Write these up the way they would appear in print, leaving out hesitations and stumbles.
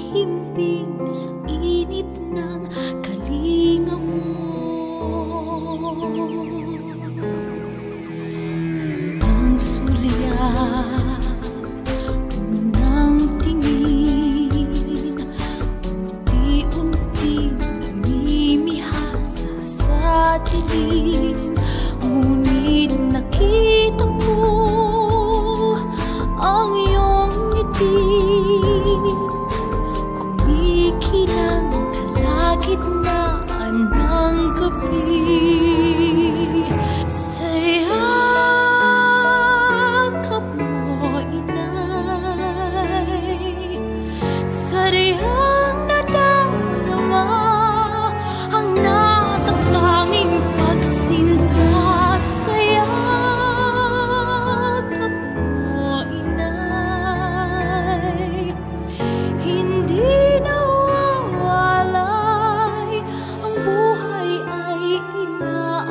nahihimping sa init ng kalinga mo. Unang sulyap, unang tingin, unti-unting namimihasa sa dilim. Ngunit nakita ko ang iyong ngiti, kumikinang kalagitnaan ng gabi. Sa yakap mo, inay, sadyang nadarama ang natatanging pagsinta. Sa yakap mo, inay, hindi nawawalay, ang buhay ay inaayos.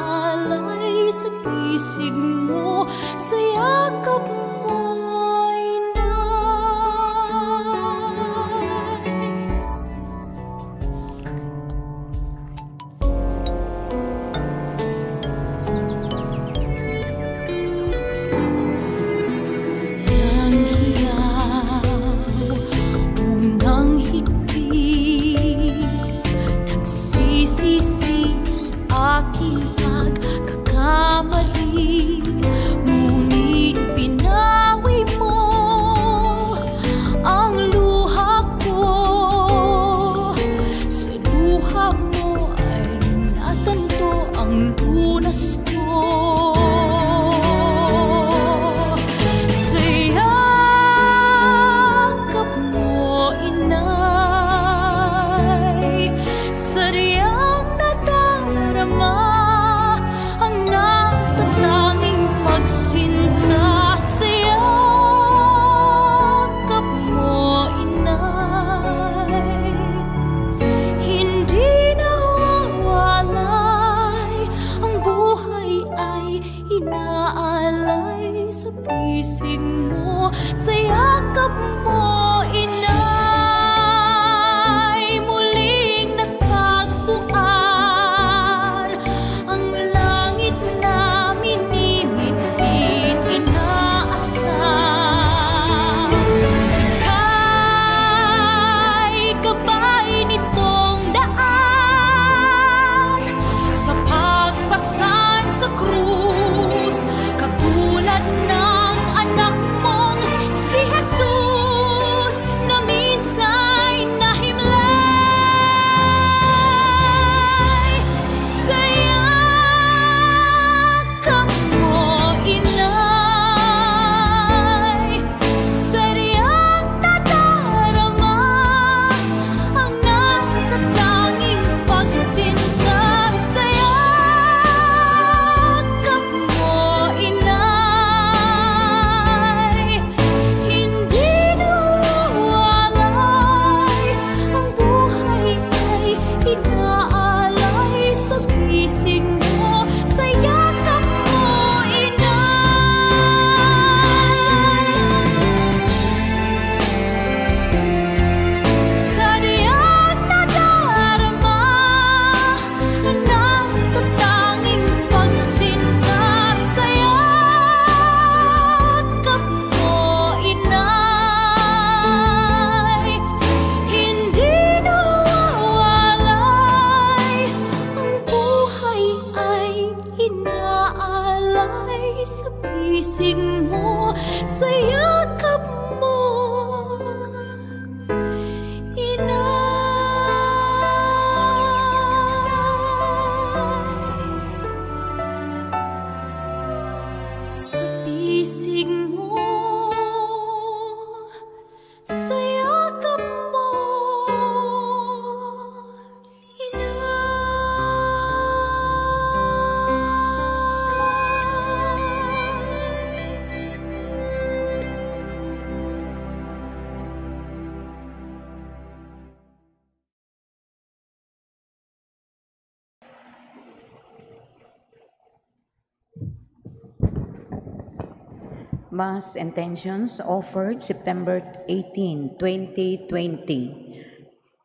Mass intentions offered September 18, 2020,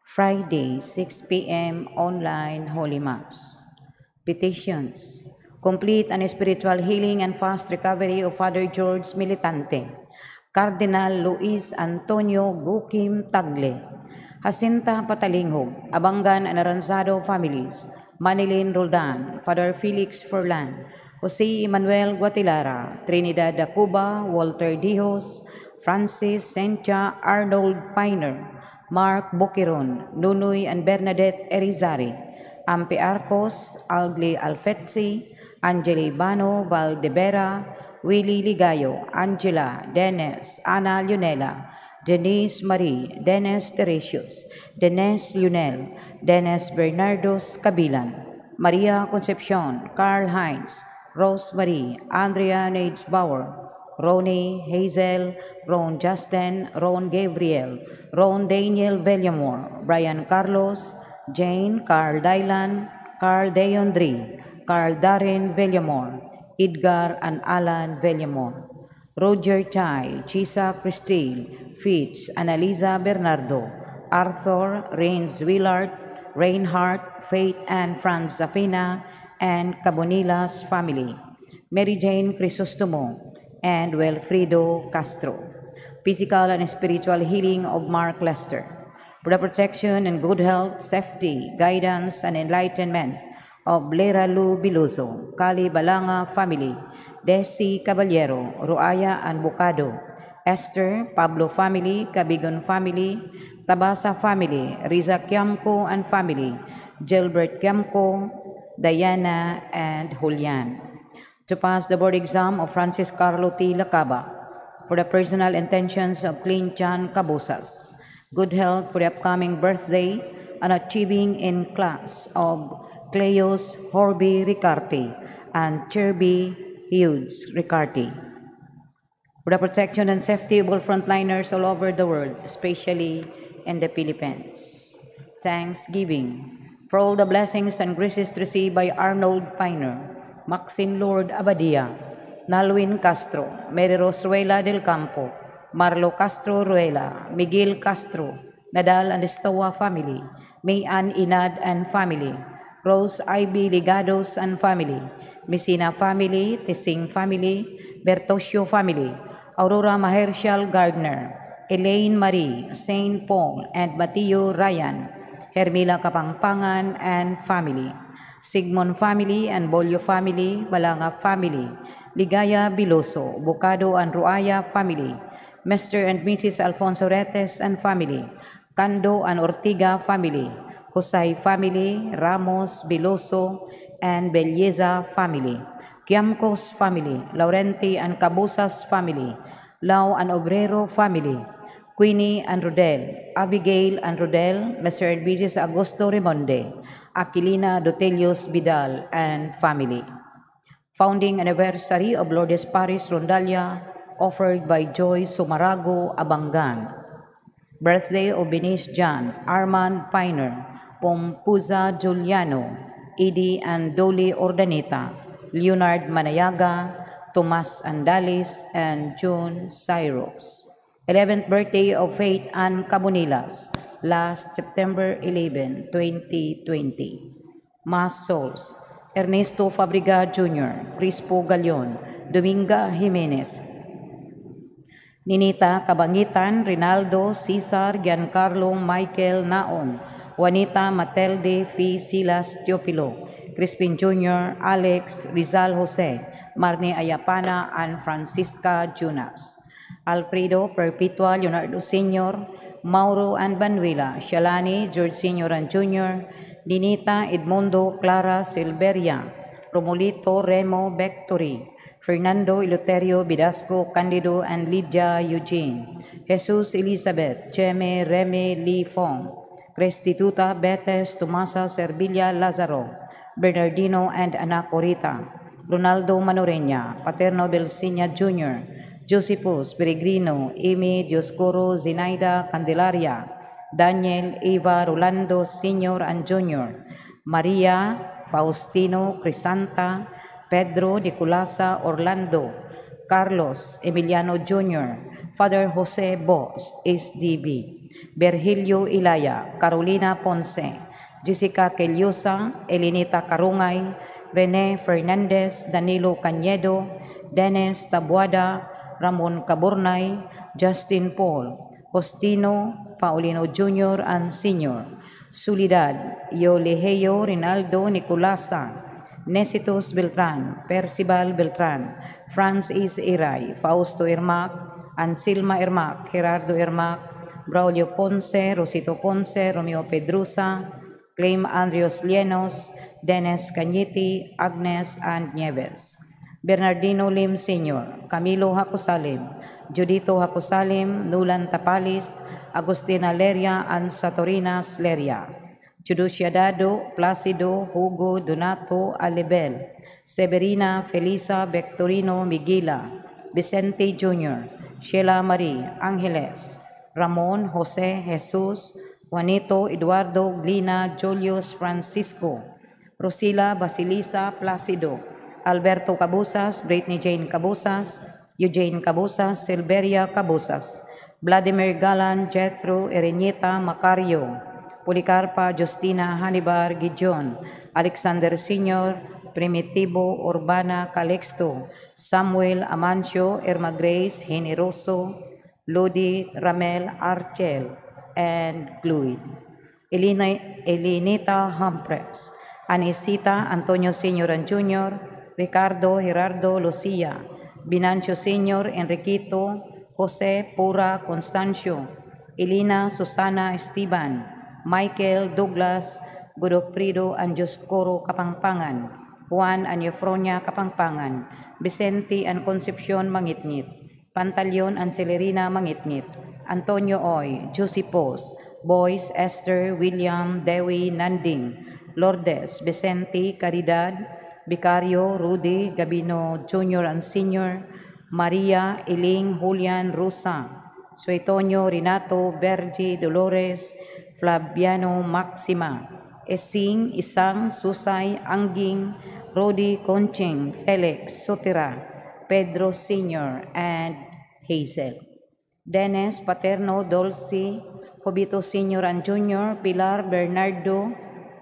Friday, 6 p.m. online Holy Mass. Petitions. Complete and spiritual healing and fast recovery of Father George Militante, Cardinal Luis Antonio Gukim Tagle, Jacinta Patalingog, Abangan and Aranzado families, Manilin Roldan, Father Felix Furlan, Jose Emmanuel Guatilara, Trinidad Dacuba, Walter Dijos, Francis Sencha Arnold Piner, Mark Boquiron, Nunoy and Bernadette Erizari, Ampi Arcos, Algli Alfetzi, Angeli Bano Valdebera, Willie Ligayo, Angela, Dennis, Ana Lunela, Denise Marie, Dennis Teresius, Dennis Lunel, Dennis Bernardos Cabilan, Maria Concepcion, Carl Heinz, Rosemary, Andrea Nades Bauer, Ronnie, Hazel, Ron Justin, Ron Gabriel, Ron Daniel Villamor, Brian Carlos, Jane, Carl Dylan, Carl Deondri, Carl Darren Villamor, Edgar and Alan Villamor, Roger Chai, Chisa Cristil, Fitz, Annalisa Bernardo, Arthur, Rains Willard, Reinhardt, Faith and Franz Zafina, and Cabonila's family, Mary Jane Crisostomo, and Wilfredo Castro. Physical and spiritual healing of Mark Lester. For the protection and good health, safety, guidance, and enlightenment of Lera Lu Biluso, Kali Balanga family, Desi Caballero, Ruaya and Bocado, Esther, Pablo family, Cabigon family, Tabasa family, Riza Kiamco and family, Gilbert Kiamco, Diana, and Julian. To pass the board exam of Francis Carlo T. Lacaba, for the personal intentions of Clean Chan Cabosas, good health for the upcoming birthday and achieving in class of Cleos Horby Ricarte and Cherby Hughes Ricarte. For the protection and safety of all frontliners all over the world, especially in the Philippines. Thanksgiving for all the blessings and graces received by Arnold Piner, Maxine Lord Abadia, Nalwin Castro, Mary Rose Ruela del Campo, Marlo Castro Ruela, Miguel Castro, Nadal and Estoa family, May Ann Inad and family, Rose Ivy Ligados and family, Messina family, Tising family, Bertosio family, Aurora Mahershal Gardner, Elaine Marie, Saint Paul, and Mateo Ryan, Hermila Kapangpangan and family, Sigmund family and Bolio family, Balanga family, Ligaya Biloso, Bocado and Ruaya family, Mr. and Mrs. Alfonso Retes and family, Cando and Ortiga family, Josay family, Ramos, Biloso, and Belleza family, Kiamcos family, Laurenti and Cabusas family, Lau and Obrero family, Queenie and Rodel, Abigail and Rodel, Mr. and Mrs. Augusto Rimonde, Aquilina Dotelios Vidal, and family. Founding anniversary of Lourdes Paris Rondalia, offered by Joy Sumarago Abangan. Birthday of Benice John, Armand Piner, Pompuza Giuliano, Edie and Dolly Ordanita, Leonard Manayaga, Tomas Andalis, and June Cyrus. 11th birthday of Faith Ann Cabonilas, last September 11, 2020. Mass Souls, Ernesto Fabriga Jr., Crispo Galion, Dominga Jimenez, Ninita Kabangitan, Rinaldo, Cesar, Giancarlo, Michael Naon, Juanita Matelde, Fi Silas Teopilo, Crispin Jr., Alex, Rizal Jose, Marnie Ayapana, and Francisca Junas. Alfredo Perpetua Leonardo Sr., Mauro and Banuela, Shalani, George Sr. and Jr., Dinita Edmundo Clara Silveria, Romolito Remo Bectori, Fernando Eleuterio Bidasco Candido and Lydia Eugene, Jesus Elizabeth, Cheme Reme Lee Fong, Restituta Betes Tomasa Servilia Lazaro, Bernardino and Ana Corita, Ronaldo Manoreña, Paterno Belsinia Jr., Josephus Peregrino, Amy Dioscoro Zinaida Candelaria, Daniel Eva Rolando Sr. and Jr., Maria Faustino Crisanta, Pedro Nicolasa Orlando, Carlos Emiliano Jr., Father Jose Bos, SDB, Virgilio Ilaya, Carolina Ponce, Jessica Kelyosa, Elinita Karungay, Rene Fernandez, Danilo Cañedo, Dennis Tabuada, Ramon Caburnay, Justin Paul, Justino Paulino Jr. and Sr., Solidad, Yoleheyo Rinaldo Nicolasa, Nesitos Beltran, Percival Beltran, Francis Iray, Fausto Irmac, Ansilma Irmac, Gerardo Irmac, Braulio Ponce, Rosito Ponce, Romeo Pedrusa, Claim Andrios Lienos, Dennis Cañiti, Agnes and Nieves, Bernardino Lim Sr., Camilo Hacusalim, Judito Hacusalim, Nulan Tapalis, Agustina Leria and Satorinas Leria, Juduciadado, Placido, Hugo, Donato, Alibel, Severina, Felisa, Victorino, Miguila, Vicente Jr., Sheila Marie, Angeles, Ramon, Jose, Jesus, Juanito, Eduardo, Glina, Julius, Francisco, Rosila, Basilisa, Placido, Alberto Cabusas, Brittany Jane Cabusas, Eugene Cabusas, Silveria Cabusas, Vladimir Galan, Jethro, Erenita, Macario, Policarpa, Justina, Hanibar, Gijon, Alexander Sr., Primitivo, Urbana, Calixto, Samuel, Amancio, Irma Grace, Generoso, Lodi, Ramel, Archel, and Gluid, Elinita Humphreys, Anisita, Antonio Sr. and Jr., Ricardo, Gerardo, Lucia, Binancio Sr., Enriquito, Jose, Pura, Constancio, Elina, Susana, Esteban, Michael, Douglas, Godofredo, and Joscoro Kapangpangan, Juan and Eufronia Kapangpangan, Vicente and Concepcion Mangitngit, Pantaleon and Celerina Mangitngit, Antonio Oy, Josipos, Boyce, Esther, William, Dewi, Nanding, Lourdes, Vicente, Caridad, Vicario, Rudy, Gabino Jr. and Sr., Maria, Iling, Julian, Rosa, Suetonio, Renato, Bergie, Dolores, Flaviano, Maxima, Esing, Isang, Susay, Angging, Rodi, Conching, Felix, Sotira, Pedro Sr., and Hazel. Dennis, Paterno, Dulce, Jobito Sr. and Jr., Pilar, Bernardo,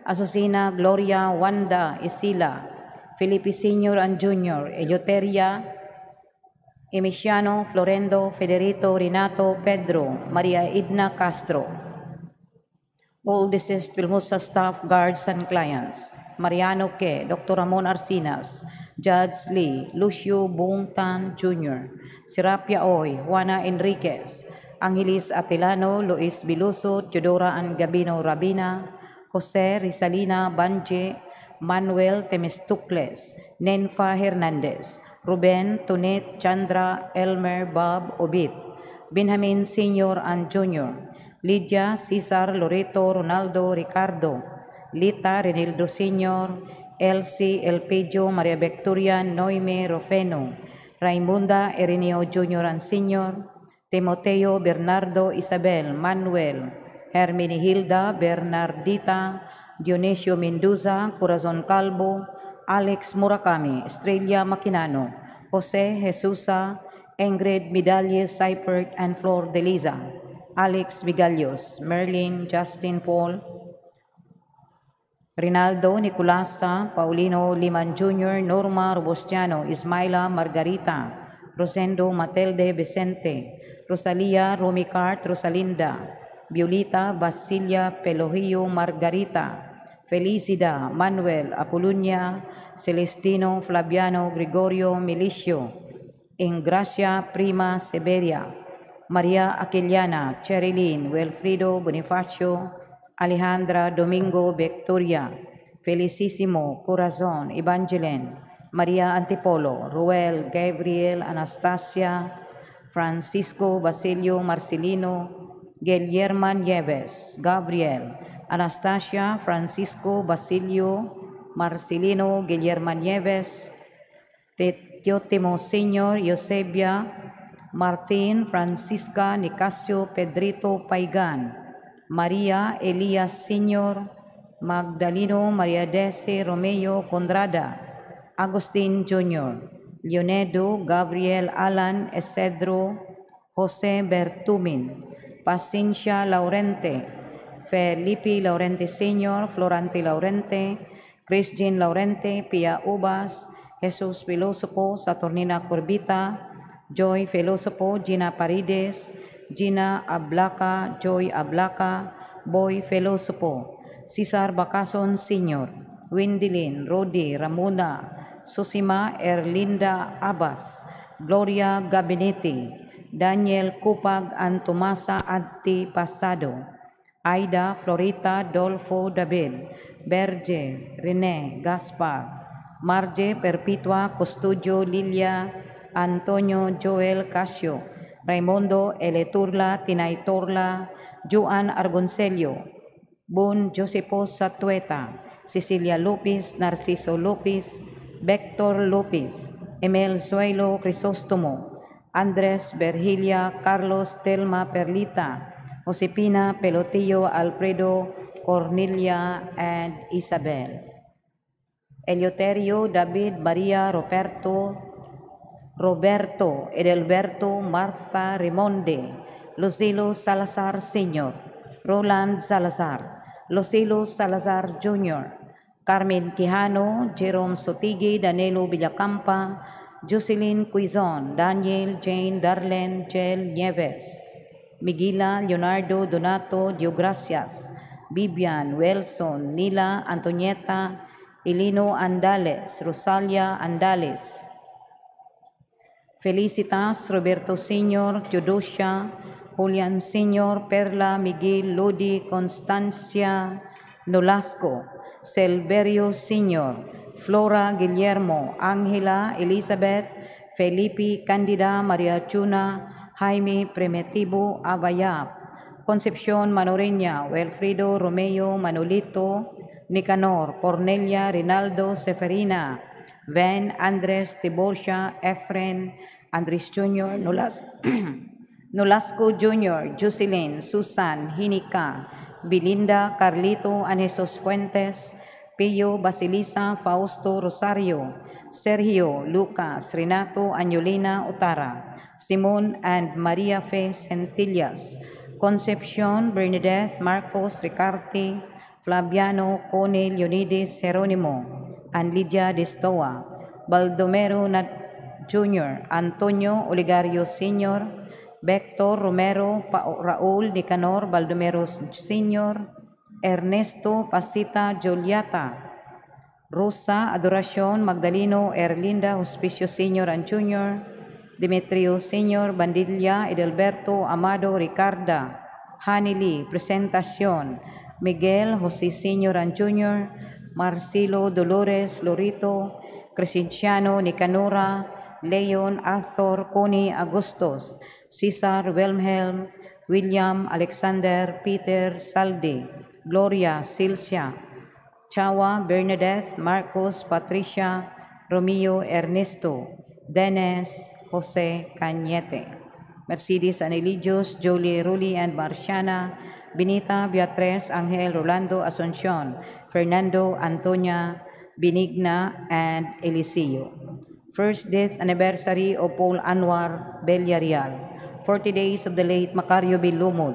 Azucena, Gloria, Wanda, Isila, Felipe Sr. and Jr., Eleuteria, Emiciano, Florendo, Federico, Renato, Pedro, Maria Edna Castro. All deceased Wilmosa staff, guards, and clients: Mariano Ke, Dr. Ramon Arcinas, Judge Lee, Lucio Bong Tan Jr., Serapia Oy, Juana Enriquez, Angelis Atilano, Luis Biluso, Teodora and Gabino Rabina, Jose Rizalina Banje, Manuel Temestocles, Nenfa Hernandez, Ruben, Tonet, Chandra, Elmer, Bob, Obit, Benjamin Sr. and Jr., Lydia, Cesar, Loreto, Ronaldo, Ricardo, Lita, Renildo Sr., Elsie, Elpidio, Maria Victoria, Noime, Rofeno, Raimunda, Ireneo Jr. and Sr., Timoteo, Bernardo, Isabel, Manuel, Hermenegilda, Bernardita, Dionisio Mendoza, Corazon Calvo, Alex Murakami, Estrella Maquinano, Jose Jesusa, Ingrid Midalles Seipert, and Flor de Liza, Alex Vigalios, Merlin, Justin Paul, Rinaldo Nicolasa, Paulino Liman Jr., Norma Robustiano, Ismaila Margarita, Rosendo Matilde Vicente, Rosalia Romicart, Rosalinda, Violeta Basilia Pelogio Margarita, Felicida, Manuel, Apolunia, Celestino, Flaviano, Gregorio, Milicio, Ingracia, Prima, Severia, Maria Aquiliana, Cherilyn, Wilfrido, Bonifacio, Alejandra, Domingo, Victoria, Felicissimo, Corazon, Evangeline, Maria Antipolo, Ruel, Gabriel, Anastasia, Francisco, Basilio, Marcelino, Guillermo Nieves, Gabriel, Anastasia, Francisco, Basilio, Marcelino, Guillermo Nieves, Teotimo Sr., Eusebia, Martín, Francisca, Nicasio, Pedrito Paigan, Maria, Elias Sr., Magdaleno, Maria Dese, Romeo, Condrada, Agustin Jr., Leonedo Gabriel Alan Esedro Jose Bertumin, Pacincia Laurente, Felipe Laurente Sr., Florante Laurente, Christine Laurente, Pia Ubas, Jesus Filósofo, Saturnina Corbita, Joy Filósofo, Gina Parides, Gina Ablaca, Joy Ablaca, Boy Filósofo, Cesar Bacason Sr., Windilin, Rodi, Ramona, Susima Erlinda Abbas, Gloria Gabinete, Daniel Cupag Antomasa Adti Pasado, Aida Florita Dolfo David, Berge Rene Gaspar, Marje Perpetua Custodio Lilia, Antonio Joel Casio, Raimundo Eleturla Tinaitorla, Juan Argoncelio, Bon Josepos Satueta, Cecilia Lopez, Narciso Lopez, Vector Lopez, Emel Suelo Crisóstomo, Andres Virgilia, Carlos Telma Perlita, Josepina Pelotillo, Alfredo Cornelia, and Isabel. Eleuterio David Maria Roberto Edelberto Martha Rimonde, Lucilo Salazar Sr., Roland Salazar, Lucilo Salazar Jr., Carmen Quijano, Jerome Sotigui, Danilo Villacampa, Jocelyn Quizon, Daniel Jane Darlene Jel Nieves, Miguila Leonardo Donato Diogracias, Vivian Wilson, Nila Antonieta, Elino Andales, Rosalia Andales, Felicitas Roberto Sr., Teodosia, Julian Sr., Perla Miguel Lodi Constancia Nolasco, Silverio Sr., Flora Guillermo, Ángela Elizabeth, Felipe Candida Maria Chuna, Jaime Primitivo Abayab, Concepción Manoreña, Wilfredo Romeo Manolito, Nicanor, Cornelia Rinaldo Seferina, Van Andres Tiborcia, Efren, Andres Jr., Nolasco Jr., Jocelyn, Susan, Hinika, Belinda, Carlito, Anesos Fuentes, Pio, Basilisa, Fausto, Rosario, Sergio, Lucas, Renato, Angelina, Otara, Simon and Maria Fe Centillas, Concepcion, Bernadette, Marcos, Ricarte, Flaviano, Cone, Leonides, Jeronimo, and Lydia Destoa, Baldomero Jr., Antonio Oligario Sr., Vector Romero, Raúl Nicanor Baldomero Sr., Ernesto Pasita Juliata, Rosa Adoracion Magdaleno Erlinda Hospicio Sr. and Jr., Demetrio Sr., Bandilla Edelberto Amado Ricarda, Hanili Presentacion, Miguel Jose Sr. and Jr., Marcelo Dolores Lorito, Crescenciano Nicanora, Leon Arthur Connie Agustos, Cesar Wilhelm, William Alexander Peter Salde, Gloria Silcia, Chawa Bernadette, Marcos Patricia, Romeo Ernesto, Dennis Jose Cañete, Mercedes Aneligios, Jolie Ruli and Marciana, Benita Beatriz Angel Rolando Asuncion, Fernando Antonia Benigna, and Eliseo. First death anniversary of Paul Anwar Bellarial. 40 days of the late Macario B. Lumod.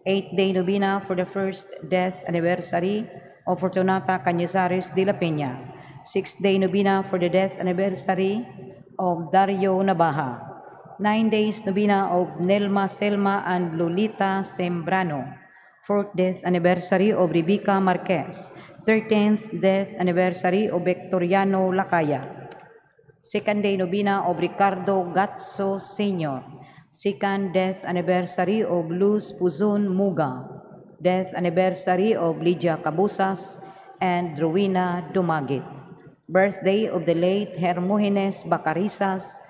8th day novena for the first death anniversary of Fortunata Cañizares de la Peña. 6th day novena for the death anniversary of Dario Nabaja. 9 days novena of Nelma Selma and Lolita Sembrano. 4th death anniversary of Rebecca Marquez. 13th death anniversary of Victoriano Lacaya. 2nd day novena of Ricardo Gatso Sr. 2nd death anniversary of Luz Puzon Muga. Death anniversary of Lydia Cabusas and Rowena Dumagit. Birthday of the late Hermogenes Bacarizas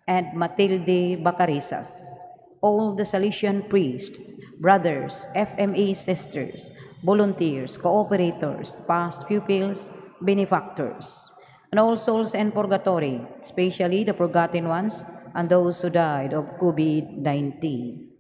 and Matilde Bacarizas. All the Salesian priests, brothers, FMA sisters, volunteers, cooperators, past pupils, benefactors, and all souls in purgatory, especially the forgotten ones and those who died of COVID-19.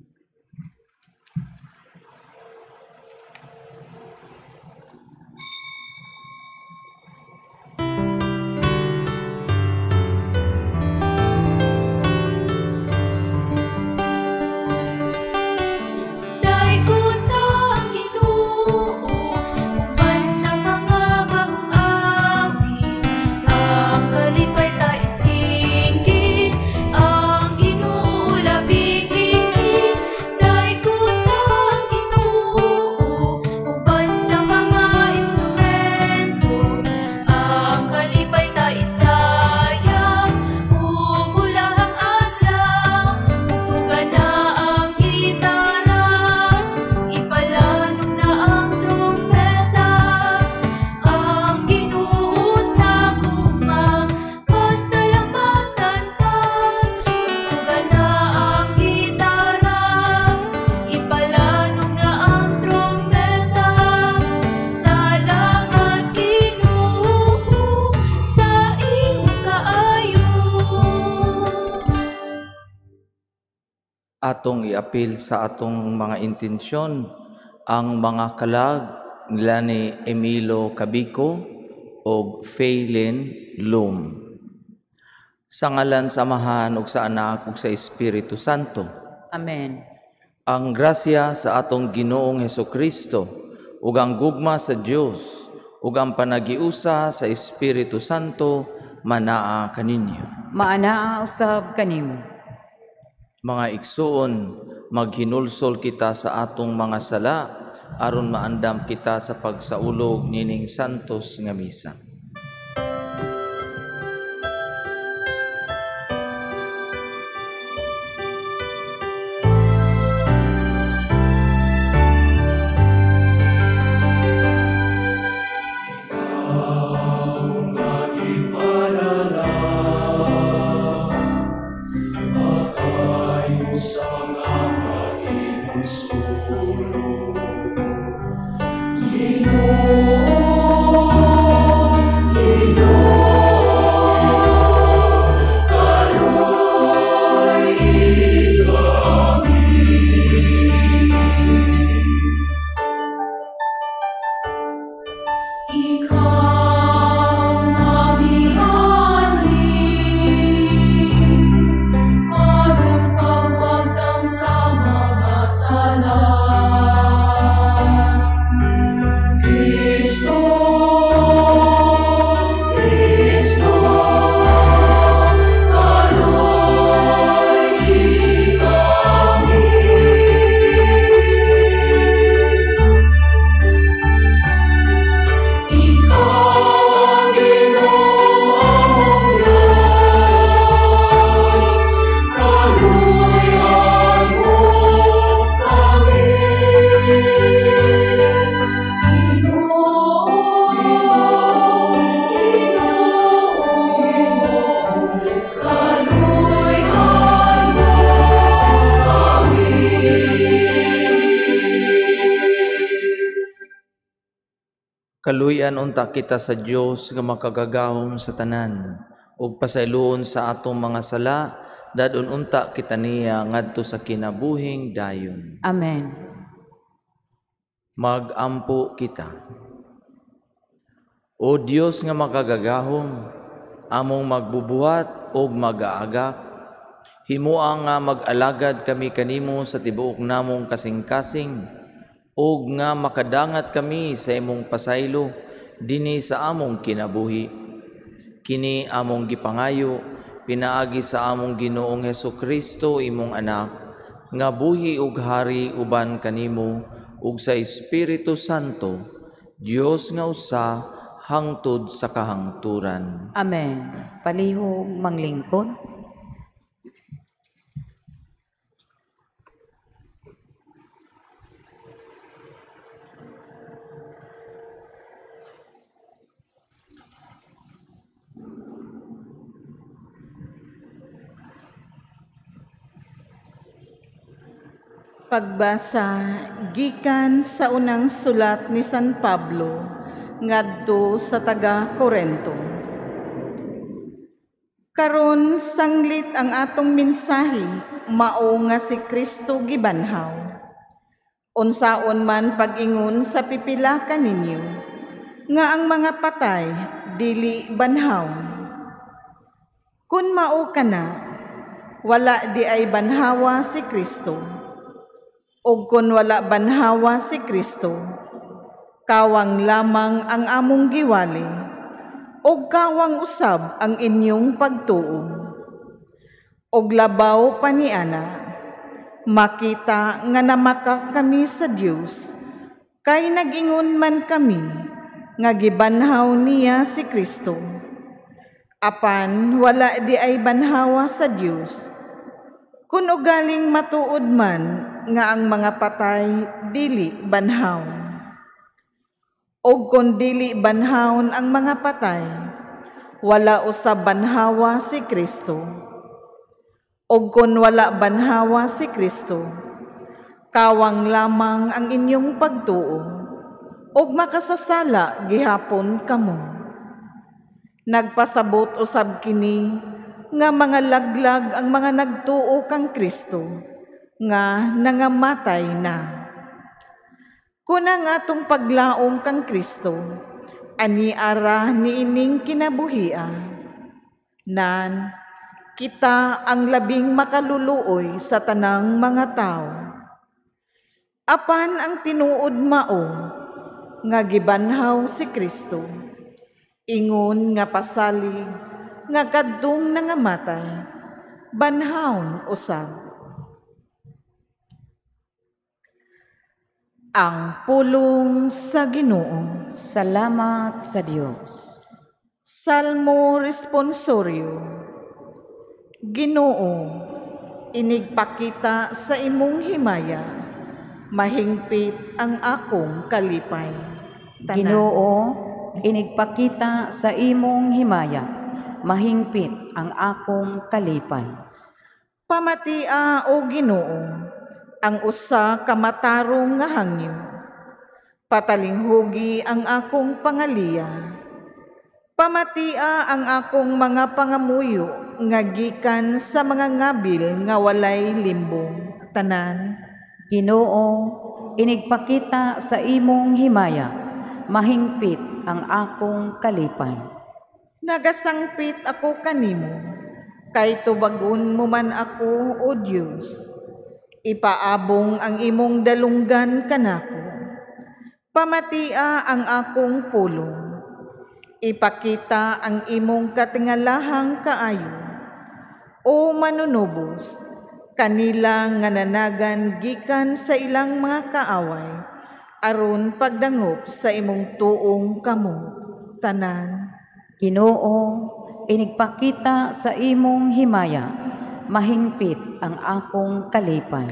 atong iapil sa atong mga intensyon ang mga kalag nila ni Emilio Cabico o Faylin Loom. Sa ngalan sa Amahan ug sa Anak ug sa Espiritu Santo. Amen. Ang grasya sa atong Ginoong Hesukristo ug ang gugma sa Dios ug ang panagiusa sa Espiritu Santo manaa kaninyo. Maanaa usab kanimo. Mga igsuon, maghinulsol kita sa atong mga sala aron maandam kita sa pagsaulog nining santos nga misa. Kaluyan unta kita sa Dios nga makagagahom sa tanan ug pasayloon sa atong mga sala dadon unta kita niya ngadto sa kinabuhing dayon. Amen. Magampo kita. O Dios nga makagagahom, among magbubuhat og mag-aagak, himua nga mag-alagad kami kanimo sa tibuok namong kasing-kasing, ug nga makadangat kami sa imong pasaylo dinhi sa among kinabuhi. Kini among gipangayo pinaagi sa among Ginoong Hesukristo imong anak nga buhi ug hari uban kanimo ug sa Espiritu Santo, Dios nga usa hangtod sa kahangturan. Amen. Palihog manglingkod. Pagbasa gikan sa unang sulat ni San Pablo ngadto sa taga-Corinto. Karon sanglit ang atong mensahe mao nga si Kristo gibanhaw. Unsaon man pag-ingon sa pipila kaninyo nga ang mga patay dili banhaw. Kun mao kana, wala di ay banhawa si Kristo. O kung wala banhawa si Kristo, kawang lamang ang among giwali, o kawang usab ang inyong pagtuo. Og labaw paniana, makita nga namaka kami sa Dios, kay nag-ingon man kami nga gibanhaw niya si Kristo. Apan wala di ay banhawa sa Dios, kun ugaling matuod man nga ang mga patay dili banhaw. O kung dili banhawon ang mga patay, wala usab banhawa si Kristo. O kung wala banhawa si Kristo, kawang lamang ang inyong pagtuo, og makasasala gihapon kamo. Nagpasabot usab kini nga mga laglag ang mga nagtuo kang Kristo, nga nangamatay na. Kunang atong paglaom kang Kristo, ani ara niining kinabuhia, nan kita ang labing makaluluoy sa tanang mga tao. Apan ang tinuod mao, nga gibanhaw si Kristo, ingon nga pasalig, nga kadtong nangamatay, banhawon usab. Ang pulong sa Ginoo. Salamat sa Dios. Salmo responsorio. Ginoo, inigpakita sa imong himaya, mahingpit ang akong kalipay. Tanan. Ginoo, inigpakita sa imong himaya, mahingpit ang akong kalipay. Pamatia o Ginoo, ang usa ka matarong nga hangyo. Patalinghugi ang akong pangaliya. Pamatia ang akong mga pangamuyo nga gikan sa mga ngabil nga walay limbong. Tanan. Ginoo, inigpakita sa imong himaya, mahingpit ang akong kalipay. Nagasangpit ako kanimo, kay tubagon mo man ako, O Diyos. Ipaabong ang imong dalunggan kanako. Pamatia ang akong pulong. Ipakita ang imong katingalahang kaayo. O manunubos, kanila nga nanagan gikan sa ilang mga kaaway, aron pagdangop sa imong tuong kamo. Tanan. Ginoo, inigpakita sa imong himaya, mahingpit ang akong kalipay.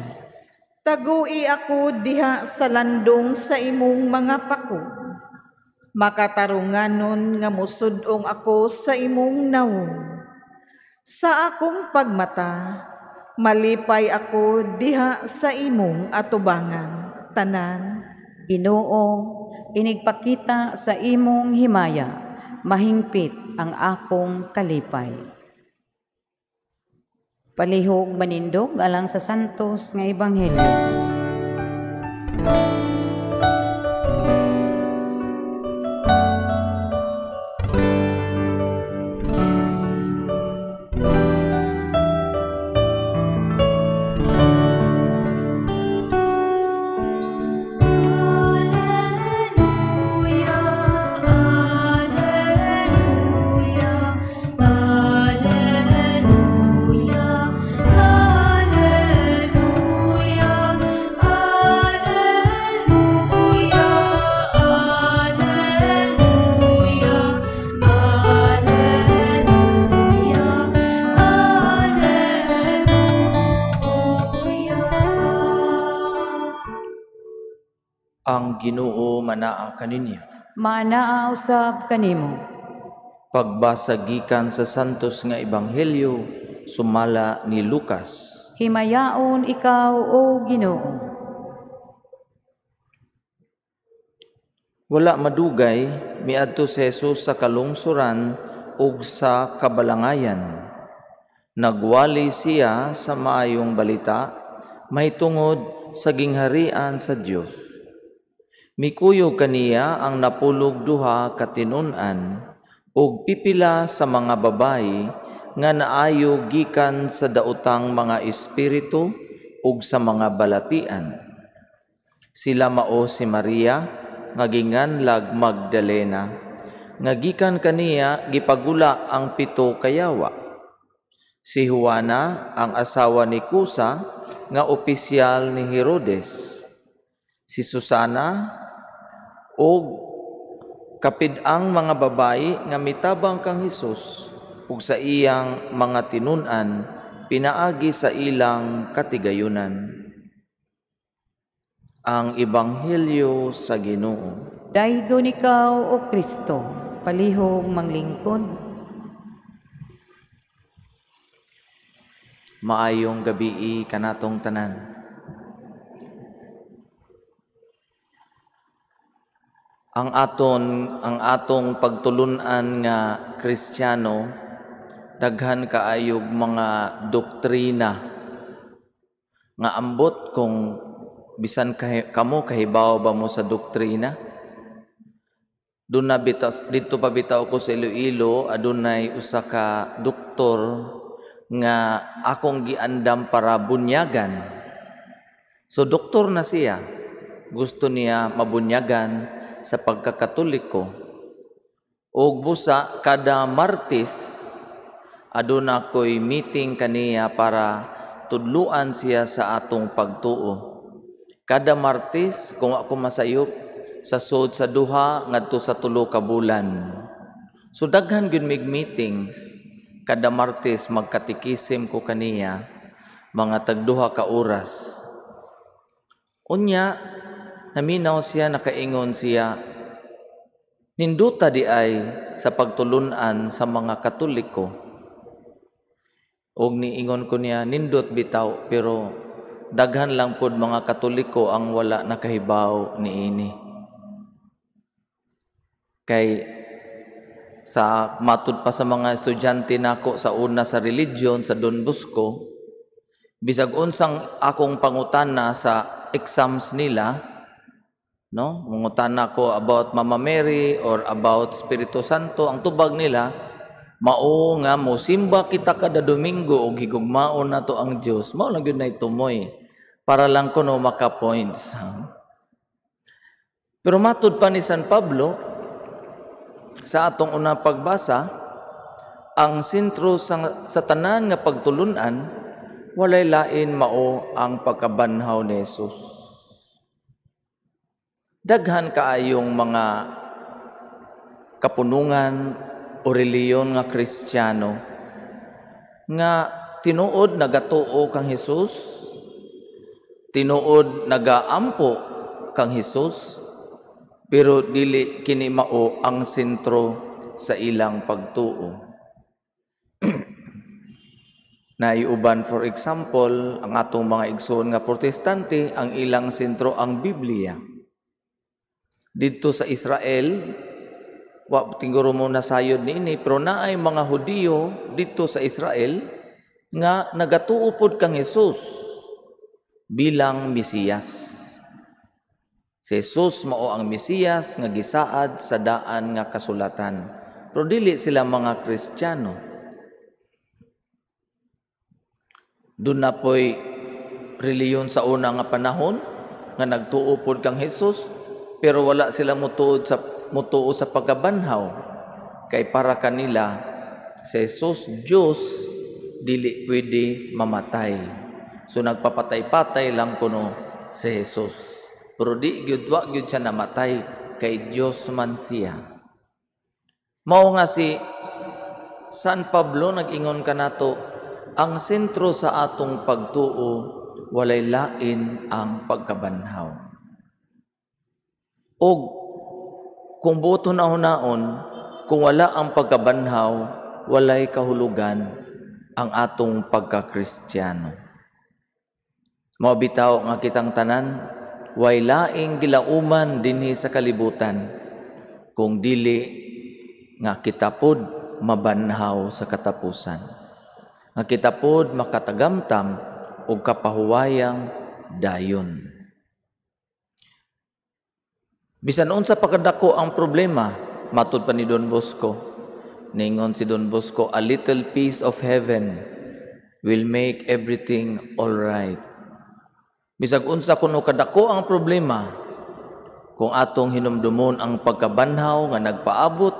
Tagui ako diha sa landong sa imong mga pako. Makatarunganon nga musudong ako sa imong nawong. Sa akong pagmata, malipay ako diha sa imong atubangan. Tanan. Ginoo, inigpakita sa imong himaya, mahingpit ang akong kalipay. Palihog manindog alang sa santos nga ebanghelyo. Ang Ginoo manaa kaninyo. Manaa usab kanimo. Pagbasa gikan sa santos nga ebanghelyo sumala ni Lucas. Himayaon ikaw, O Ginoo. Wala madugay miadto si Jesus sa kalungsuran ug sa kabalangayan. Nagwali siya sa maayong balita mahitungod sa gingharian sa Dios. Mikuyog kaniya ang napulog duha ka tinun-an ug pipila sa mga babayi nga naayo gikan sa daotang mga espiritu ug sa mga balatian. Sila mao si Maria nga ginganlag Magdalena, nga gikan kaniya gipagula ang 7 kayawa. Si Juana ang asawa ni Kusa nga opisyal ni Herodes. Si Susana ug kapid-ang mga babayi nga mitabang kang Hesus ug sa iyang mga tinun-an pinaagi sa ilang katigayunan. Ang Ebanghelyo sa Ginoo. Daygon ikaw, O Kristo, palihog manglingkod. Maayong gabii kanatong tanan. Ang atong pagtulunan nga Kristiyano, daghan kaayog mga doktrina nga ambot kung bisan kamo kahibaw ba mo sa doktrina. Doon na dito pa bitaw ko sa Iloilo, adunay usa ka doktor nga akong giandam para bunyagan. So doktor na siya, gusto niya mabunyagan sa pagkakatoliko. O busa kada Martes aduna ko'y meeting kaniya para tudluan siya sa atong pagtuo. Kada Martes kung ako masayop sa sud sa duha ngadto sa 3 ka bulan. So daghan gyud mig meetings. Kada Martes magkatikisim ko kaniya mga tagduha ka oras. Unya naminaw siya, nakaingon siya, ninduta di ay sa pagtulunan sa mga Katoliko. Og niingon ko niya, nindot bitaw, pero daghan lang pod mga Katoliko ang wala nakahibaw niini. Kay sa matud pa sa mga estudyante nako sa una sa religion sa Don Bosco, bisag unsang akong pangutana sa exams nila, no? Mangutana ko about Mama Mary or about Espiritu Santo, ang tubag nila, mao nga mo simba kita kada Domingo og higugmaon nato ang Dios. Mao lang gyud nay tumoy para lang kuno maka points. Pero matud pa ni San Pablo sa atong unang pagbasa, ang sentro sa tanan nga pagtulunan walay lain mao ang pagkabanhaw ni Jesus. Daghan kaayong mga kapunungan o reliyon nga Kristiyano nga tinuod nagatuo kang Jesus, tinuod nagaampo kang Jesus, pero dili kini mao ang sentro sa ilang pagtuo. Naiuban for example, ang atong mga igsoon nga protestante, ang ilang sentro ang Biblia. Dito sa Israel, wa tinguro mo nasayod niini, pero naay mga Hudiyo dito sa Israel nga nagatuo pod kang Jesus bilang Mesiyas. Si Jesus mao ang Mesiyas nga gisaad sa daan nga kasulatan. Pero dili sila mga Kristiyano. Doon na po'y reliyon sa una nga panahon nga nagtuo pod kang Jesus, pero wala sila mutuo sa pagkabanhaw. Kay para kanila si Jesus Dios dili pwede mamatay. So nagpapatay-patay lang kuno si Jesus. Pero di gyud wa gyud siya namatay, kay Dios man siya. Mao nga si San Pablo nag-ingon kanato, ang sentro sa atong pagtuo walay lain ang pagkabanhaw. Og kung buto na hunaon, kung wala ang pagkabanhaw, walay kahulugan ang atong pagka-Kristiyano. Mao bitaw nga kitang tanan, way laing gilauman dinhi sa kalibutan kung dili nga kita pod mabanhaw sa katapusan. Nga kita pod makatagamtam og kapahuwayang dayon. Bisan unsa pa kadako ang problema, matud pa ni Don Bosco. Ningon si Don Bosco, a little piece of heaven will make everything all right. Bisag unsa kuno kadako ang problema, kung atong hinumdumon ang pagkabanhaw nga nagpaabot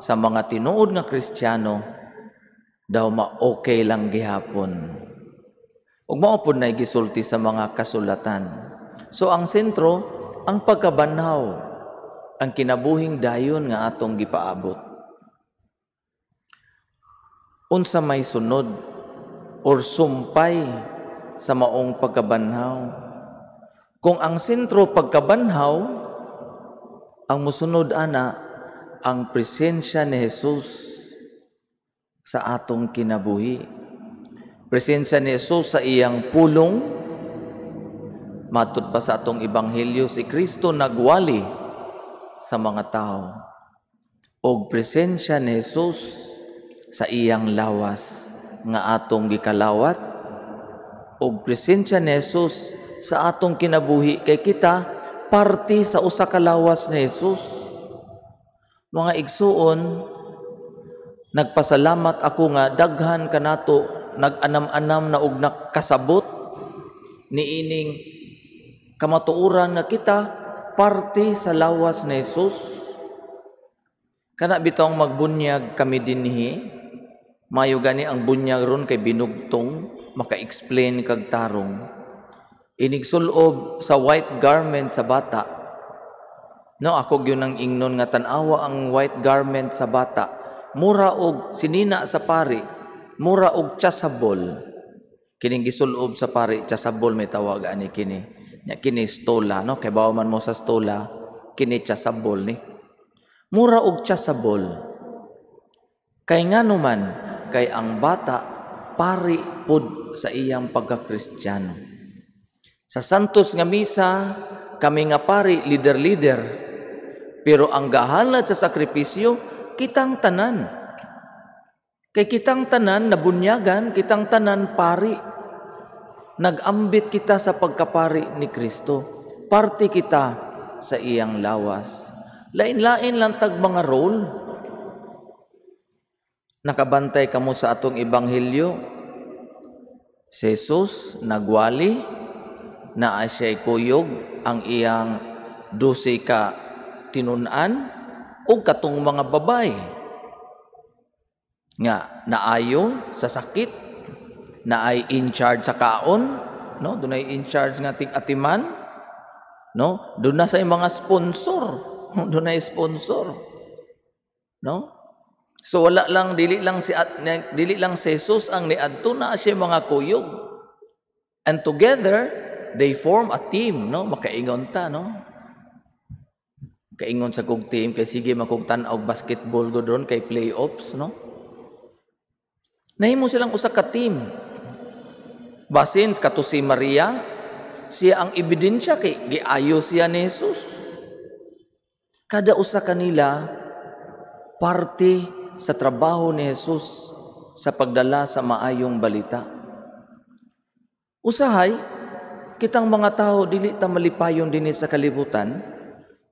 sa mga tinuod nga Kristiyano, daw ma-okay lang gihapon. Ug mao pod nay gisulti sa mga kasulatan. So ang sentro, ang pagkabanhaw, ang kinabuhing dayon nga atong gipaabot. Unsa may sunod or sumpay sa maong pagkabanhaw. Kung ang sentro pagkabanhaw, ang musunod ana ang presensya ni Jesus sa atong kinabuhi. Presensya ni Jesus sa iyang pulong. Matud pa sa atong ebanghelyo, si Kristo nagwali sa mga tao. O presensya ni Jesus sa iyang lawas nga atong gikalawat og presensya ni Jesus sa atong kinabuhi kay kita parte sa usa ka lawas ni Jesus. Mga igsuon, nagpasalamat ako nga daghan kanato nag-anam-anam na og nakasabot niining kamatuoran nga kita parte sa lawas ni Jesus. Kana bitong magbunyag kami dinhi, mayo gani ang bunyag ron kay binugtong maka-explain kag tarong. Inigsulob sa white garment sa bata. No, ako gyud nang ingnon nga tan-awa ang white garment sa bata. Mura og sinina sa pari, mura og chasabol. Kining gisulob sa pari, chasabol may tawag ani kini. Nya kini stola, no? Kay bawo man mo sa stola, kini chasabol ni. Mura og chasabol. Kay ngano man kay ang bata pari pud sa iyang pagka-Kristiyano. Sa santos nga misa, kami nga pari leader-leader. Pero ang gahalad sa sakripisyo, kitang tanan. Kay kitang tanan nabunyagan, kitang tanan pari. Nag-ambit kita sa pagkapari ni Kristo. Parte kita sa iyang lawas. Lain-lain lang tag mga role. Nakabantay kamo sa atong ebanghelyo. Si Jesus nagwali na siya'y kuyog ang iyang 12 ka tinunan o katong mga babae nga naayo sa sakit, na ay in charge sa kaon, no? Doon ay in charge nga atiman, no? Doon na sa mga sponsor, doon ay sponsor, no? So wala lang dili lang si Jesus ang niadto na siya mga kuyog, and together they form a team, no? Makaingon ta, no? Kaingon sa kog team kay sige makugtan og basketball go doon kay playoffs, no? Nahimo silang usa ka team. Basin kato si Maria, siya ang ebidensya kay giayo siya ni Jesus. Kada usa kanila parte sa trabaho ni Jesus sa pagdala sa maayong balita. Usahay kitang mga tao dili ta malipayon dinhi sa kalibutan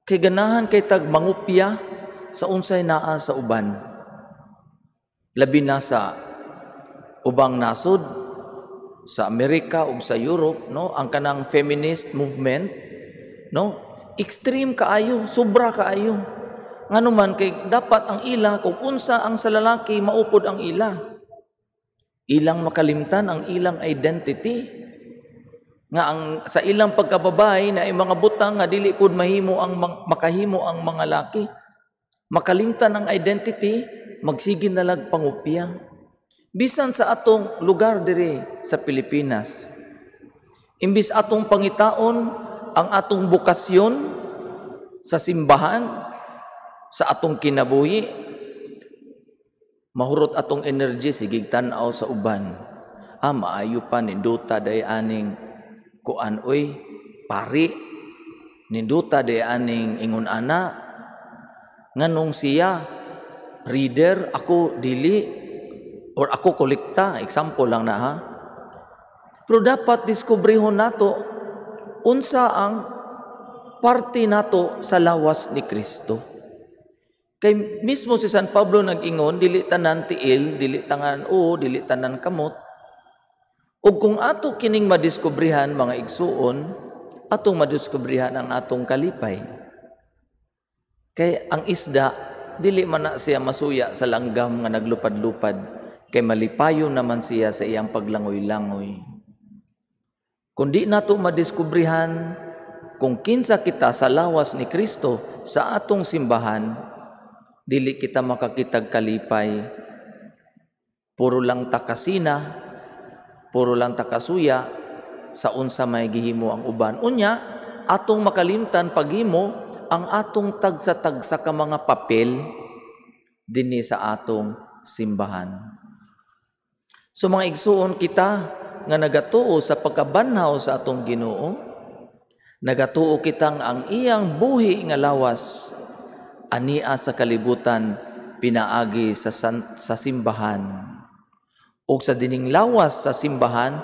kay ganahan kay tag mangupya sa unsay naa sa uban. Labi na sa ubang nasod sa Amerika ug sa Europe, no, ang kanang feminist movement, no, extreme kaayo, sobra kaayo. Ngano man kay dapat ang ila kung unsa ang sa lalaki maupod ang ila. Ilang makalimtan ang ilang identity. Nga ang sa ilang pagkababay na ay mga butang nga dili pud makahimo ang mga laki. Makalimtan ang identity, magsige na lag pangupya. Bisan sa atong lugar diri sa Pilipinas, imbis atong pangitaon ang atong bukasyon sa simbahan, sa atong kinabuhi, mahurot atong energy sigig tan-aw sa uban. Maayo pa ninduta day aning kuan oy pari, ninduta day aning ingon ana nganong siya reader ako dili, or ako kolekta, example lang na ha. Pero dapat diskubrihon nato unsa ang parte nato sa lawas ni Kristo. Kay mismo si San Pablo nag-ingon, dili tanan tiil, dili tanan kamot. Ug kung ato kining madiskubrihan mga igsuon, atong madiskubrihan ang atong kalipay. Kay ang isda dili man na siya masuya sa langgam nga naglupad-lupad. Kay malipayo naman siya sa iyang paglangoy-langoy. Kung di nato madiskubrihan kung kinsa kita sa lawas ni Kristo sa atong simbahan, dili kita makakitag kalipay. Puro lang takasina, puro lang takasuya sa unsa may gihimo ang uban. Unya, atong makalimtan paghimo ang atong tagsa-tagsa ka mga papel dinhi sa atong simbahan. So mga igsuon kita nga nagatuo sa pagkabanhaw sa atong Ginoo, nagatuo kitang ang iyang buhi nga lawas ania sa kalibutan pinaagi sa simbahan. O sa dining lawas sa simbahan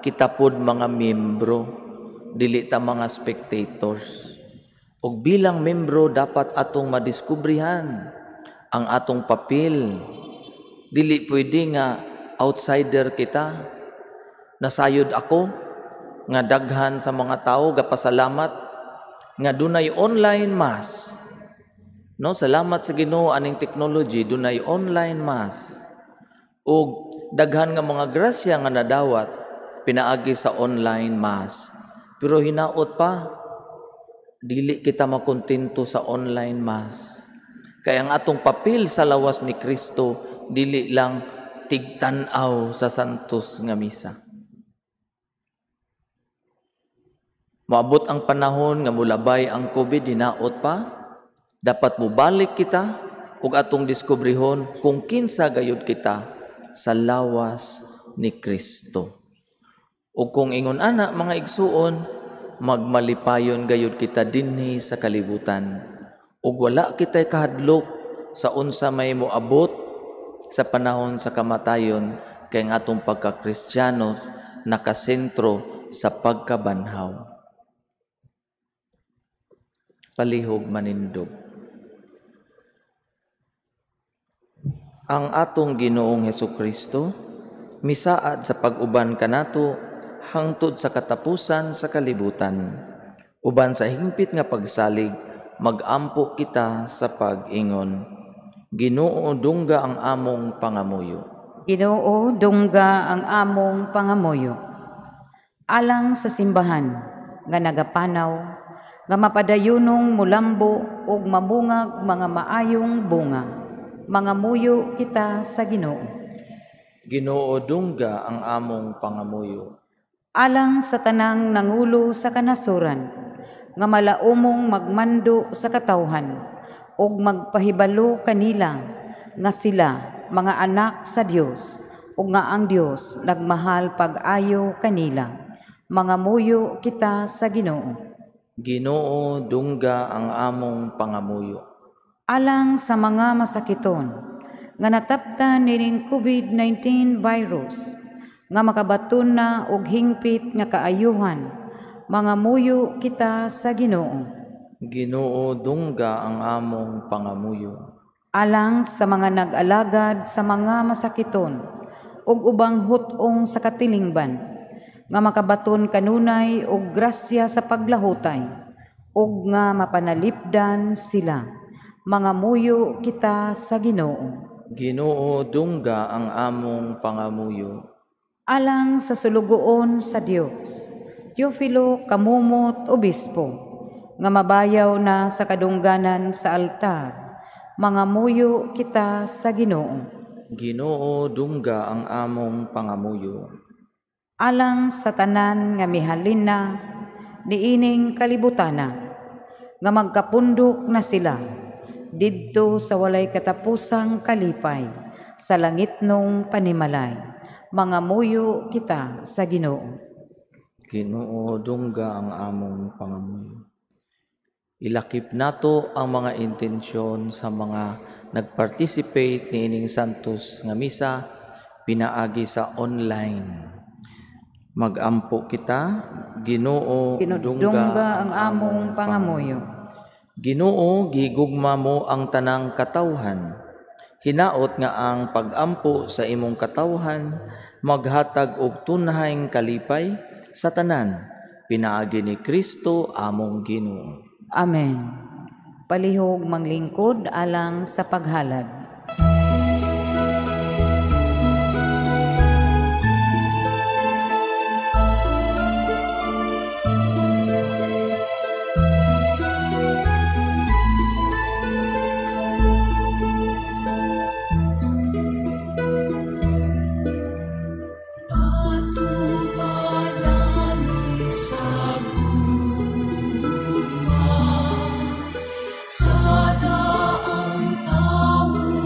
kita pod mga membro, dili ta mga spectators. Ug bilang membro dapat atong madiskubrihan ang atong papel. Dili pwede nga outsider kita. Nasayod ako nga daghan sa mga tao gapasalamat nga dunay online mass. No, salamat sa Ginoo aning technology, dunay online mass. Ug daghan nga mga grasya nga nadawat pinaagi sa online mass. Pero hinaot pa, dili kita makontento sa online mass. Kaya ang atong papel sa lawas ni Kristo, dili lang tigtanaw sa santos nga misa. Maabot ang panahon nga mulabay ang COVID, hinaot pa, dapat mubalik kita ug atong diskubrihon kung kinsa gayud kita sa lawas ni Kristo. Ug kung ingon ana mga igsuon, magmalipayon gayud kita dinhi sa kalibutan. Ug wala kitay kahadlok sa unsa may moabot sa panahon sa kamatayon, kay ang atong pagka-Kristiyanos nakasentro sa pagkabanhaw. Palihog manindog. Ang atong Ginoong Hesukristo misaad sa pag-uban kanato hangtod sa katapusan sa kalibutan. Uban sa hingpit nga pagsalig, magampo kita sa pag-ingon. Ginoo, dungga ang among pangamuyo. Ginoo, dungga ang among pangamuyo. Alang sa simbahan nga nagapanaw, nga mapadayunong mulambo ug mabungag mga maayong bunga. Mangamuyo kita sa Ginoo. Ginoo, dungga ang among pangamuyo. Alang sa tanang nangulo sa kanasuran, nga malaumong magmando sa katawhan, ug magpahibalo kanila, nga sila mga anak sa Dios, ug nga ang Dios nagmahal pag-ayo kanila. Mangamuyo kita sa Ginoo. Ginoo, dungga ang among pangamuyo. Alang sa mga masakiton, nga nataptan nining COVID-19 virus, nga makabaton na og hingpit nga kaayuhan, mangamuyo kita sa Ginoo. Ginoo, dungga ang among pangamuyo. Alang sa mga nag-alagad sa mga masakiton, ug ubang hutong sa katilingban, nga makabaton kanunay og grasya sa paglahutay, ug nga mapanalipdan sila. Mangamuyo kita sa Ginoo. Ginoo, dungga ang among pangamuyo. Alang sa sulugoon sa Dios, Teofilo Kamumot Obispo, nga mabayaw na sa kadungganan sa altar, mangamuyo kita sa Ginoo. Ginoo, dungga ang among pangamuyo. Alang sa tanan nga mihalin na niining kalibutana, nga magkapundok na sila didto sa walay katapusang kalipay sa langitnong panimalay. Mangamuyo kita sa Ginoo. Ginoo, dungga ang among pangamuyo. Ilakip nato ang mga intensyon sa mga nag-participate niining santos nga misa pinaagi sa online. Magampo kita, Ginoo, Dungga ang among pangamuyo. Ginoo, gigugma mo ang tanang katawhan. Hinaot nga ang pagampo sa imong katawhan maghatag og tunahing kalipay sa tanan. Pinaagi ni Kristo among Ginoo. Amen. Palihog manglingkod alang sa paghalad. Sada ang tao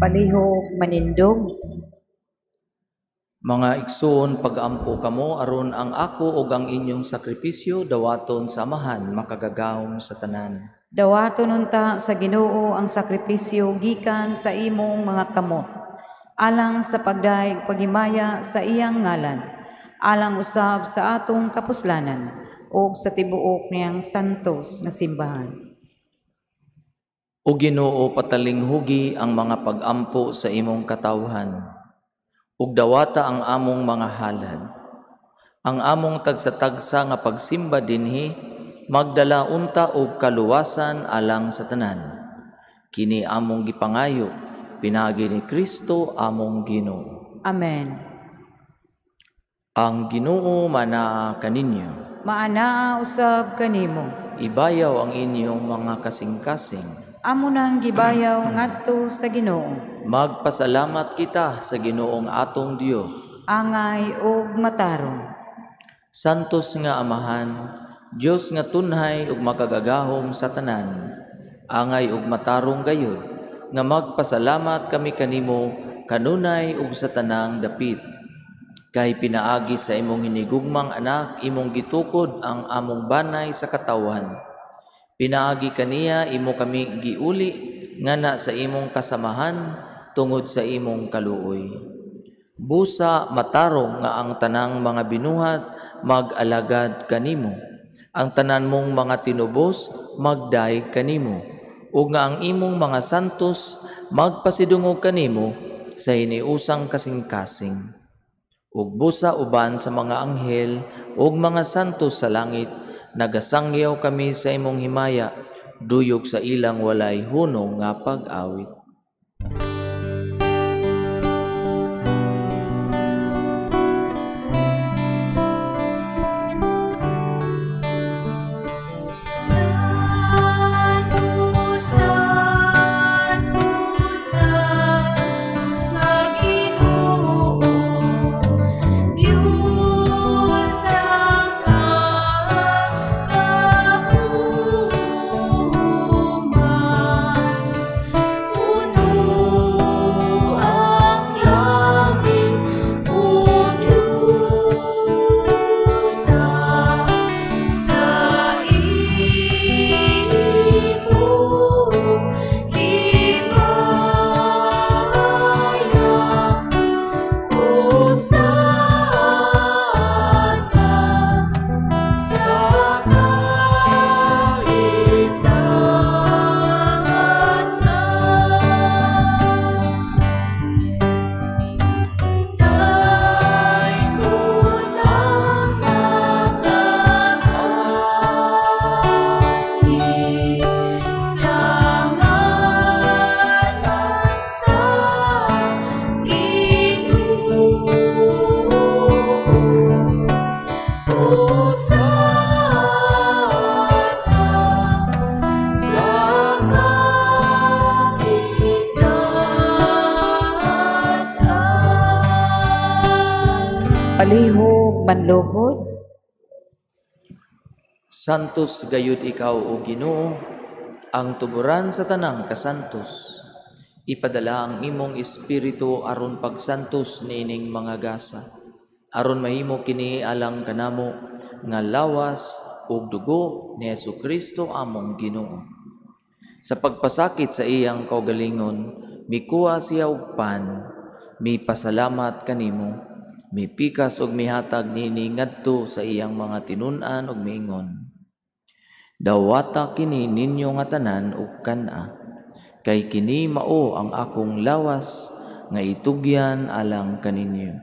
Palihog manindog. Mga igsoon, pag-ampo kamo aron ang ako ug ang inyong sakripisyo dawaton sa amahan makagagahom sa tanan. Dawaton unta sa Ginoo ang sakripisyo gikan sa imong mga kamot, alang sa pagdaig paghimaya sa iyang ngalan, alang usab sa atong kapuslanan ug sa tibuok niyang santos nga simbahan. O Ginoo, patalinghugi ang mga pag-ampo sa imong katawhan, ug dawata ang among mga halad. Ang among tagsa-tagsa nga pagsimba dinhi, magdala unta og kaluwasan alang sa tanan. Kini among gipangayo, pinagi ni Kristo among Ginoo. Amen. Ang Ginoo manaa kaninyo. Maanaa usab kanimo. Ibayaw ang inyong mga kasing-kasing. Amo nang gibayaw ngadto sa Ginoo. Magpasalamat kita sa Ginoong atong Dios. Angay ug matarong. Santos nga Amahan, Dios nga tunhay ug makagagahom sa tanan, angay ug matarong gayud, nga magpasalamat kami kanimo kanunay ug sa tanang dapit. Kay pinaagi sa imong hinigugmang anak, imong gitukod ang among banay sa katawan. Pinaagi kaniya imo kami giuli ngana sa imong kasamahan tungod sa imong kaluoy. Busa matarong nga ang tanang mga binuhat mag-alagad kanimo. Ang tanan mong mga tinubos magdaig kanimo. Ug nga ang imong mga santos magpasidungog kanimo sa hiniusang kasing-kasing. Ug busa uban sa mga anghel ug mga santos sa langit, nagasangyaw kami sa imong himaya, duyog sa ilang walay hunong nga pag-awit. Palihog manluhod. Santos gayud ikaw o Ginoo, ang tuburan sa tanang kasantos. Ipadala ang imong espiritu aron pagsantos niining mga gasa, aron mahimo kini alang kanamo nga lawas ug dugo ni Jesucristo among Ginoo. Sa pagpasakit sa iyang kaugalingon, mikuha siya og pan, mipasalamat kanimo, mipikas og mihatag nini ngadto sa iyang mga tinun-an ug miingon, dawata kini ninyo nga tanan ug kana, kay kini mao ang akong lawas nga itugyan alang kaninyo.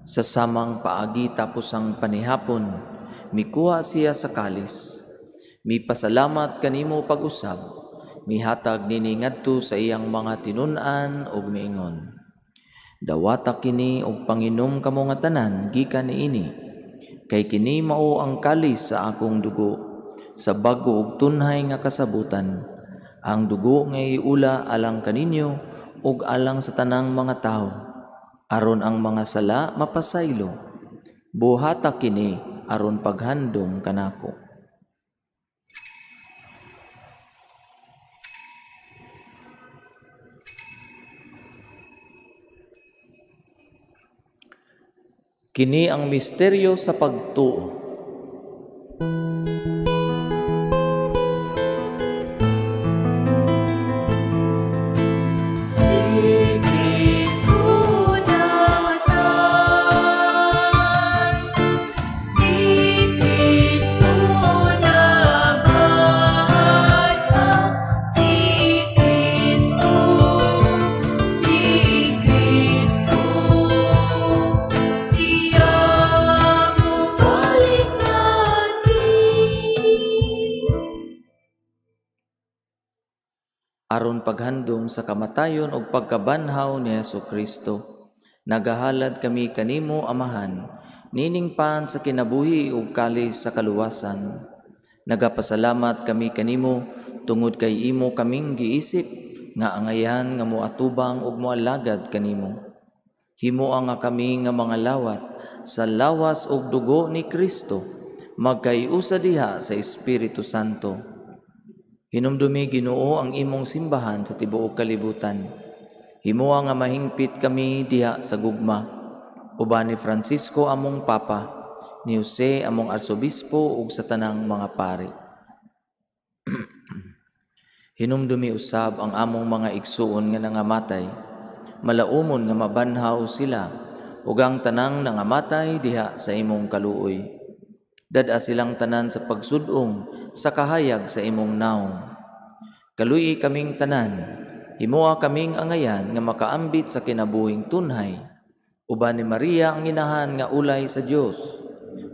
Sa samang paagi tapos ang panihapon, mikuha siya sa kalis, mipasalamat kanimo pag-usab, mihatag nini ngadto sa iyang mga tinun-an ug miingon, dawata kini og panginom kamo nga tanan gikan niini, kay kini mao ang kalis sa akong dugo, sa bag-o ug tunhay nga kasabutan, ang dugo nga iula alang kaninyo ug alang sa tanang mga tawo, aron ang mga sala mapasaylo. Buhata kini aron paghandom kanako. Kini ang misteryo sa pagtuo. Aron paghandom sa kamatayon ug pagkabanhaw ni Hesukristo, nagahalad kami kanimo Amahan, nining pan sa kinabuhi ug kalis sa kaluwasan. Nagapasalamat kami kanimo tungod kay imo kaming giisip nga angayan nga moatubang ug moalagad kanimo. Himua nga kami nga mga lawat sa lawas ug dugo ni Kristo, magkayusa diha sa Espiritu Santo. Hinumdumi Ginoo ang imong simbahan sa tibuok kalibutan. Himuha nga mahingpit kami diha sa gugma. Uban ni Francisco among Papa, ni Jose among Arsobispo ug sa tanang mga pari. Hinumdumi usab ang among mga igsuon nga nangamatay. Malaumon nga mabanhaw sila ug ang tanang nangamatay diha sa imong kaluoy. Dad-a silang tanan sa pagsudong sa kahayag sa imong naong. Kaluyi kaming tanan, himuha kaming angayan nga makaambit sa kinabuhing tunhay. Uban ni Maria ang inahan nga ulay sa Dios,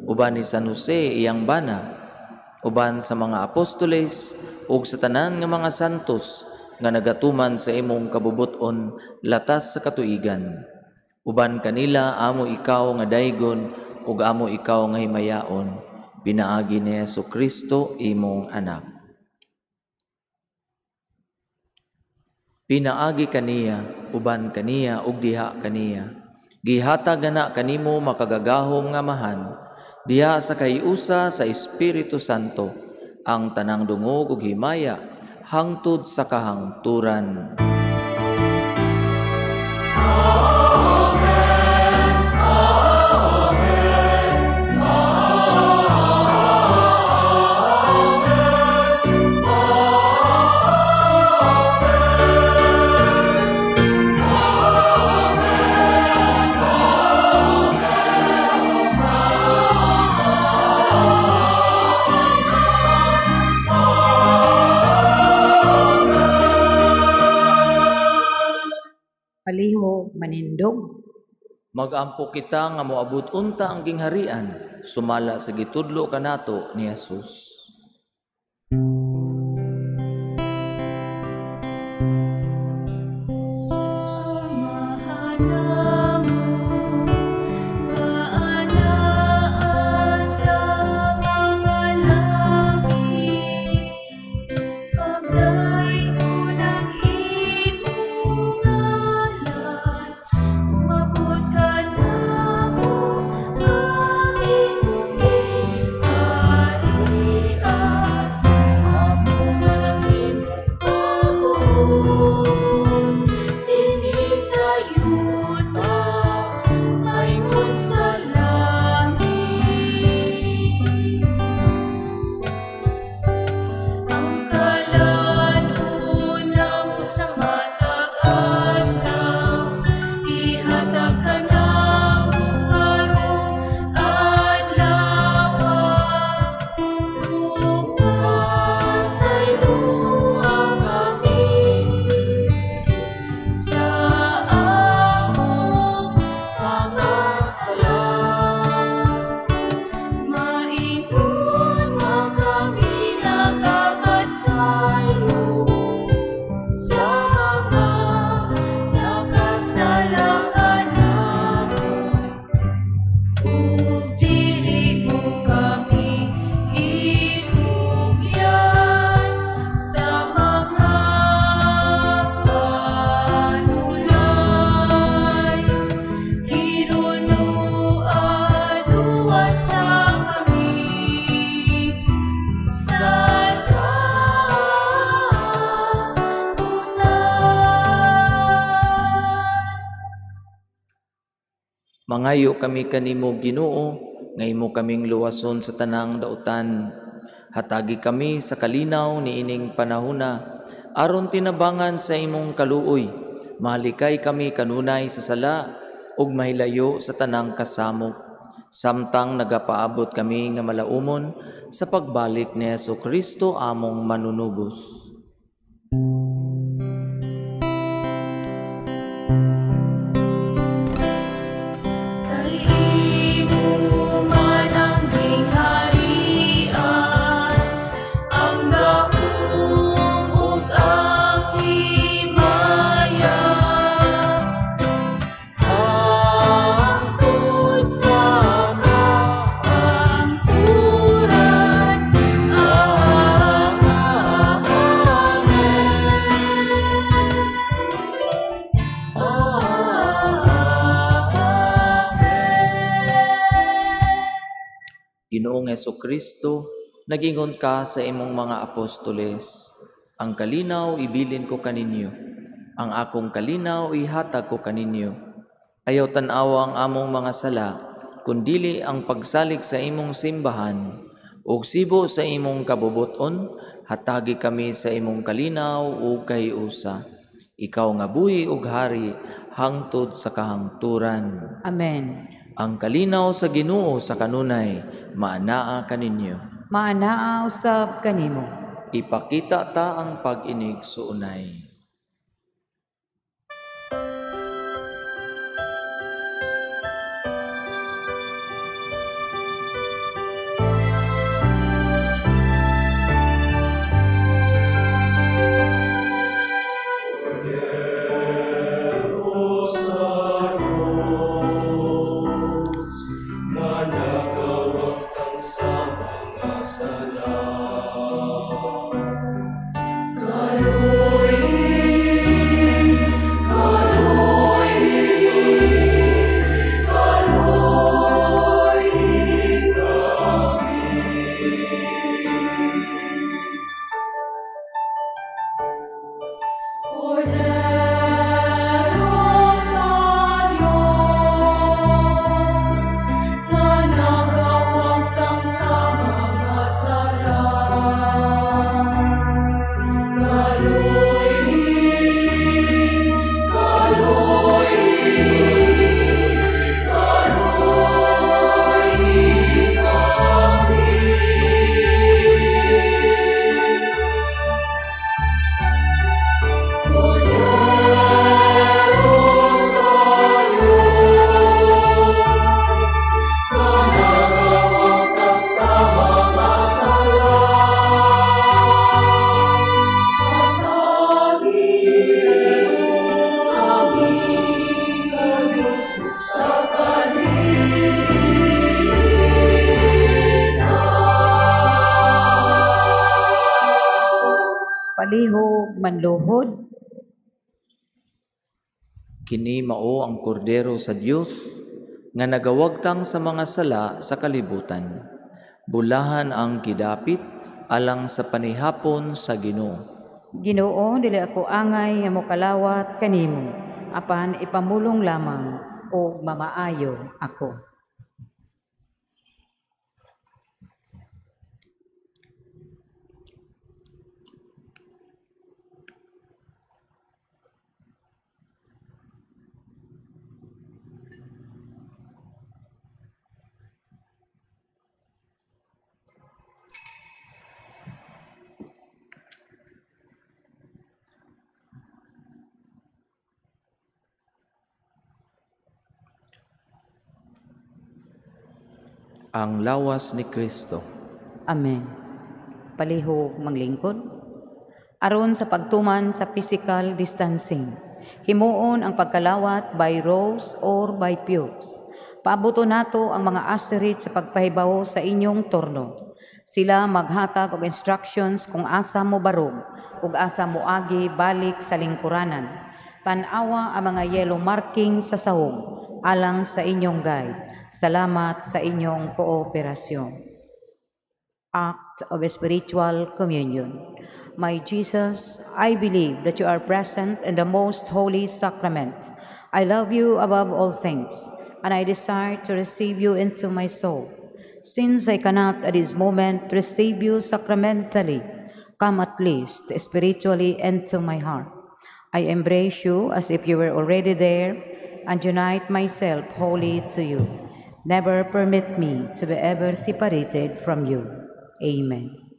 uban ni San Jose iyang bana, uban sa mga apostoles ug sa tanan nga mga santos nga nagatuman sa imong kabubuton latas sa katuigan. Uban kanila amo ikaw nga daygon ug amo ikaw nga himayaon. Pinaagi ni Hesukristo imong anak. Pinaagi kaniya, uban kaniya ug diha kaniya. Gihatag na kanimo makagagahom nga Amahan, diha sa kayusa sa Espiritu Santo, ang tanang dungog ug himaya hangtod sa kahangturan. Paliho manindog. Magampo kita nga moabot unta ang gingharian, sumala sa gitudlo kanato ni Jesus. Mangayo kami kanimo Ginoo, nga imo kaming luwason sa tanang dautan. Hatagi kami sa kalinaw ni ining panahuna, aron tinabangan sa imong kaluoy. Mahalikay kami kanunay sa sala, ug mahilayo sa tanang kasamok. Samtang nagapaabot kami nga malaumon sa pagbalik ni Jesu-Kristo among manunubos. Ginoong Jesu-Kristo, nagingon ka sa imong mga apostoles, ang kalinaw ibilin ko kaninyo, ang akong kalinaw ihatag ko kaninyo. Ayaw tan-awa ang among mga sala, kundili ang pagsalig sa imong simbahan, ug sibo sa imong kabubuton, hatagi kami sa imong kalinaw ug kahiusa. Ikaw nga buhi ug hari, hangtod sa kahangturan. Amen. Ang kalinaw sa Ginoo sa kanunay, maanaa kaninyo. Maanaa usab kanimo. Ipakita ta ang pag-inig suunay. Palihog manluhod. Kini mao ang kordero sa Dios nga nagawagtang sa mga sala sa kalibutan. Bulahan ang kidapit alang sa panihapon sa Ginoo. Ginoo, dili ako angay nga mokalawat kanimo, apan ipamulong lamang o mamaayo ako. Ang lawas ni Kristo. Amen. Palihog manglingkod. Aron sa pagtuman sa physical distancing, himuon ang pagkalawat by rows or by pews. Paabuto nato ang mga aserit sa pagpahibaw sa inyong turno. Sila maghatag og instructions kung asa mo barog ug asa mo agi balik sa lingkuranan. Tanawa ang mga yellow marking sa sahog alang sa inyong guide. Salamat sa inyong kooperasyon. Act of Spiritual Communion. My Jesus, I believe that you are present in the most holy sacrament. I love you above all things. and I desire to receive you into my soul. Since I cannot at this moment receive you sacramentally, come at least spiritually into my heart. I embrace you as if you were already there and unite myself wholly to you. Never permit me to be ever separated from you. Amen.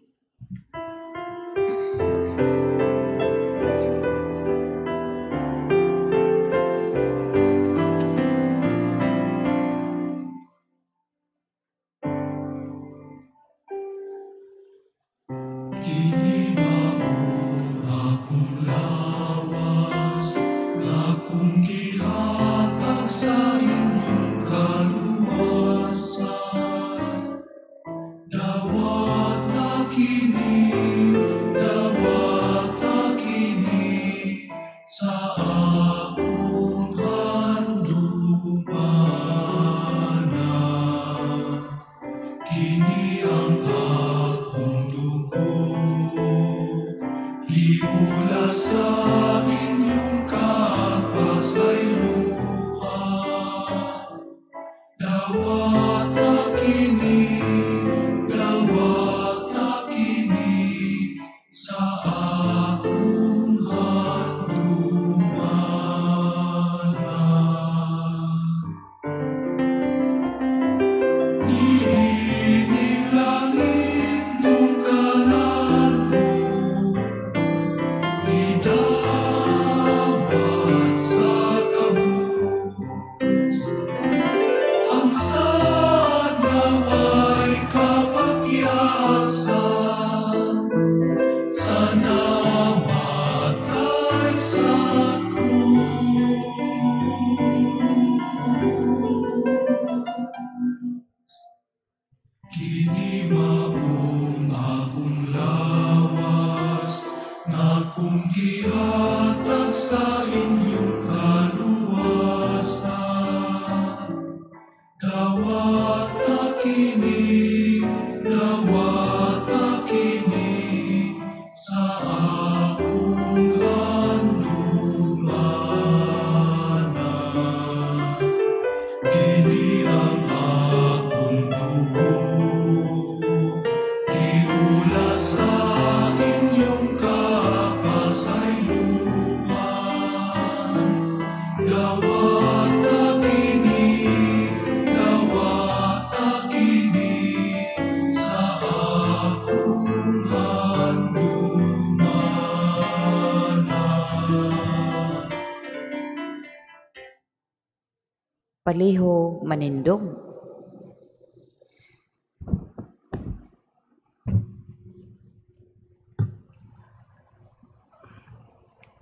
Paliho manindog.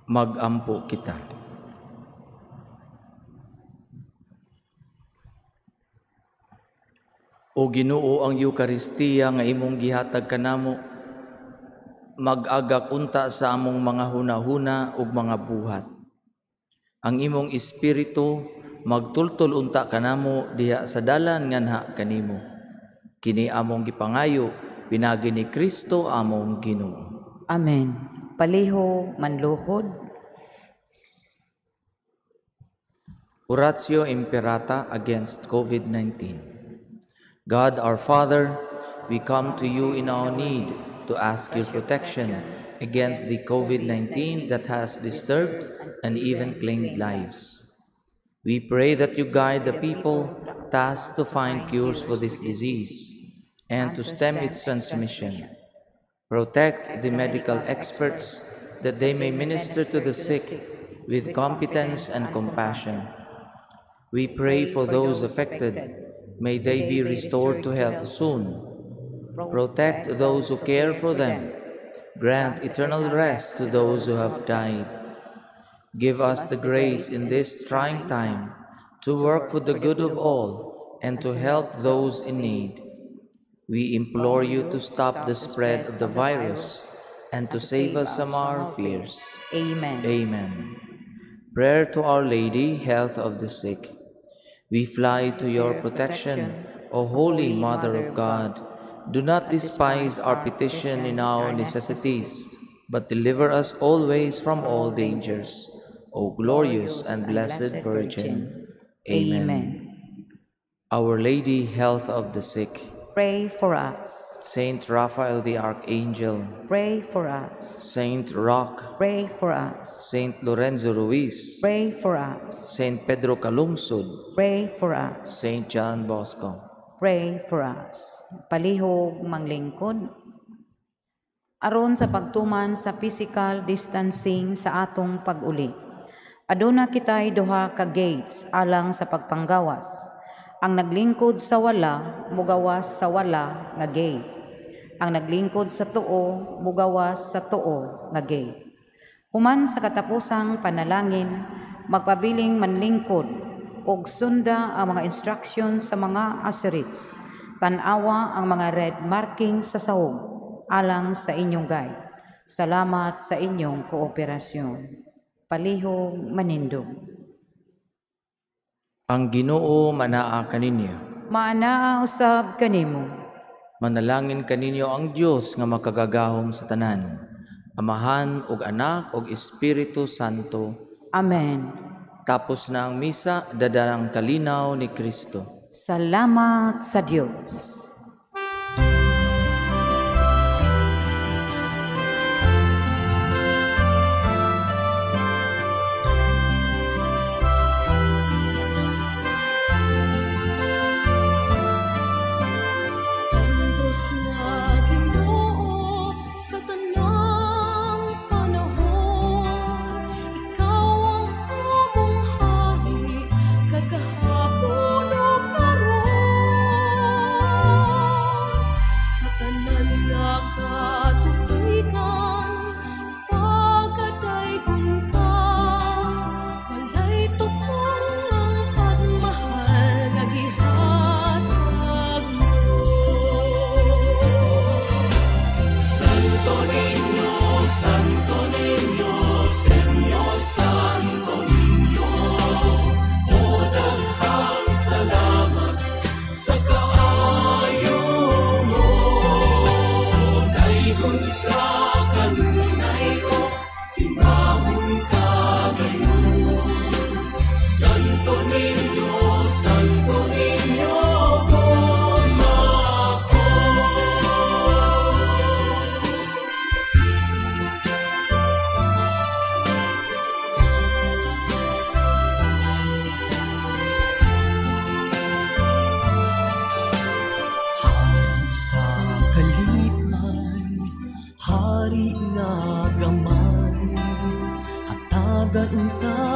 Mag-ampo kita. O Ginoo, ang Eukaristiya nga imong gihatag kanamo, mag-agak unta sa among mga hunahuna ug mga buhat. Ang imong espiritu magtultol unta kanamo diha sa dalan nganha kanimo. Kini among gipangayo pinagi ni Kristo among Ginoo. Amen. Paliho manluhod. Oratio Imperata against COVID-19. God our Father, we come to you in our need to ask your protection against the COVID-19 that has disturbed and even claimed lives. We pray that you guide the people tasked to find cures for this disease and to stem its transmission. Protect the medical experts that they may minister to the sick with competence and compassion. We pray for those affected. May they be restored to health soon. Protect those who care for them. Grant eternal rest to those who have died. Give us the grace in this trying time to work for the good of all and to help those in need. We implore you to stop the spread of the virus and to save us from our fears. Amen. Amen. Prayer to Our Lady, health of the sick. We fly to your protection, O Holy Mother of God. Do not despise our petition in our necessities, but deliver us always from all dangers. O glorious and blessed Virgin. Amen. Our Lady, health of the sick. Pray for us. Saint Raphael the Archangel. Pray for us. Saint Roque. Pray for us. Saint Lorenzo Ruiz. Pray for us. Saint Pedro Calungsod. Pray for us. Saint John Bosco. Pray for us. Palihog manglingkod. Aron sa pagtuman sa physical distancing sa atong pag-uli. Aduna kitay duha ka gates alang sa pagpanggawas. Ang naglingkod sa wala, mugawas sa wala nga gate. Ang naglingkod sa tuo, mugawas sa tuo nga gate. Human sa katapusang panalangin, magpabiling manlingkod og sunda ang mga instruction sa mga asserits. Tanawa ang mga red marking sa sahog alang sa inyong guide. Salamat sa inyong kooperasyon. Palihog manindog. Ang Ginoo manaa kaninyo. Maanaa usab kanimo. Manalangin kaninyo ang Dios nga makagagahom sa tanan. Amahan ug Anak ug Espiritu Santo. Amen. Tapos na ang misa, dadarang kalinaw ni Kristo. Salamat sa Diyos. Hari nga gamay, hatagan unta